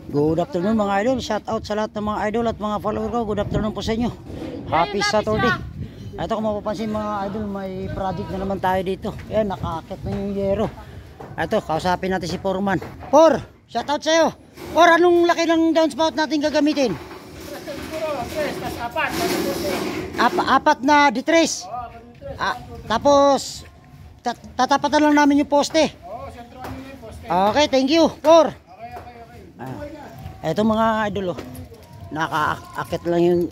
Good afternoon mga idol. Shout out sa lahat ng mga idol at mga follower ko. Good afternoon po sa inyo. Happy Saturday. Ito kung mapapansin mga idol, may project na naman tayo dito. Ayan, nakaakit na yung yero. Ito, kausapin natin si Foreman. Por, shout out sa'yo. Por, anong laki ng downspout natin gagamitin? Apat na D3. Tapos tatapatan lang namin yung poste. Okay, thank you. Por. Ito mga idol, nakakaakit lang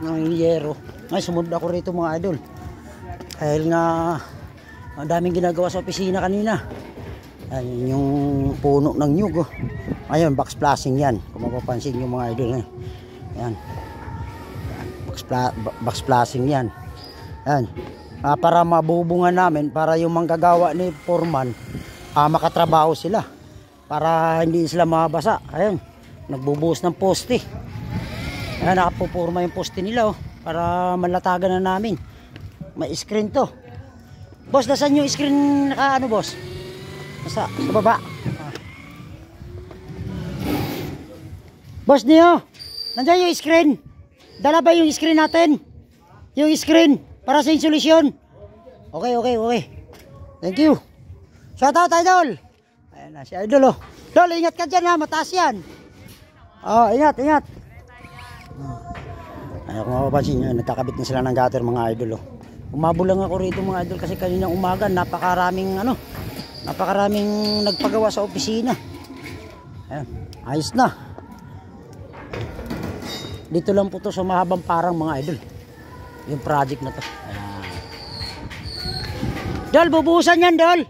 yung yero. Ngayon sumunod ako rito mga idol. Dahil nga ang daming ginagawa sa opisina kanina. Ayun yung puno ng nyug. Ayun, box flashing yan. Kung mapapansin yung mga idol. Yan. Box flashing yan. Yan. Para mabubungan namin, para yung manggagawa ni Foreman, makatrabaho sila. Para hindi sila mabasa. Ayun. Nagbubuhos ng poste. Ayan, nakapupurma yung poste nila para malatagan na namin. May screen to. Boss, nasan yung screen naka ano boss? Sa baba. Boss niyo, nandiyan yung screen. Dala ba yung screen natin? Yung screen para sa insulation. Okay. Thank you. Shout out idol. Ayan na si idol. Dol, ingat ka dyan mataas yan. Ingat. Kung mapapansin nyo, nagkakabit na sila ng gutter mga idol. Umabulang ako rito mga idol kasi kaninang umaga napakaraming nagpagawa sa opisina. Ayan, ayos na. Dito lang po to sa mahabang parang mga idol. Yung project na to. Ayan. Dol, bubuhusan yan Dol.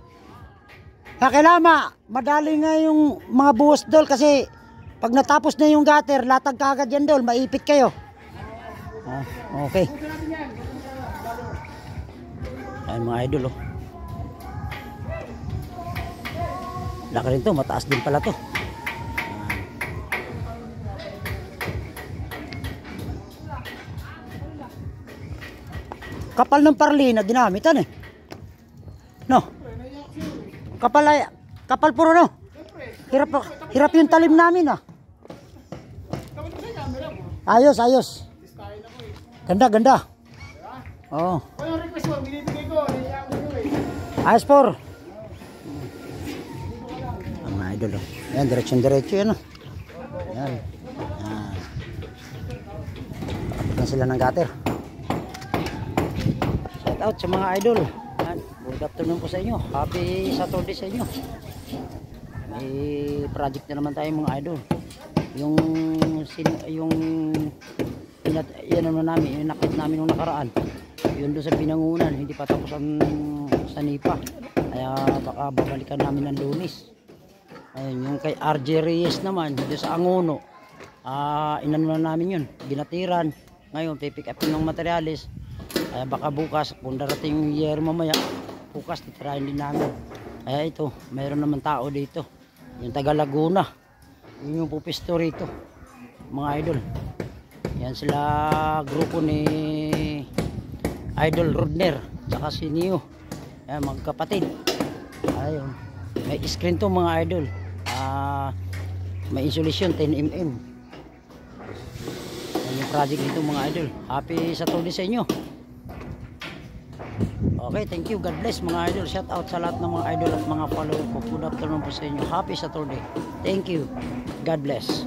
Pakilama, madali nga yung mga buhos Dol kasi pag natapos na yung gutter, latag ka agad yan Dol, maipit kayo. Okay. Ayan mga idol laki rin to, mataas din pala to. Kapal ng parli na ginamitan no? Kapal puro no? Hirap yung talim namin Ayos. Ganda. Oo. Ayos por. Ang mga idol Yan, diretso yan Yan. Kapit na sila ng gutter. Shout out sa mga idol. Yan. Good afternoon po sa inyo. Happy Saturday sa inyo. May project na naman tayo mga idol. Yung yan naman namin, nakit namin nung nakaraan. Yun doon sa Binangunan, hindi pa tapos ang sa Nipa. Kaya baka babalikan namin ng Lunes. Ayun, yung kay RJ Reyes naman, doon sa Angono. Inano na namin yun, binatiran. Ngayon, pipick up ng materialis. Kaya baka bukas, kung darating yung year mamaya, bukas titirahin din namin. Kaya ito, mayroon naman tao dito. Yung taga Laguna. Yun yung pupisto rito, mga idol. Yan sila grupo ni Idol Rodner tsaka si Neo. Yan, magkapatid. Ayun. May screen to mga idol. May insulation 10mm. Yan yung project nito mga idol. Happy Saturday sa inyo. Okay, thank you. God bless mga idol. Shout out sa lahat ng mga idol at mga follower ko. Good afternoon po sa inyo. Happy Saturday. Thank you. God bless.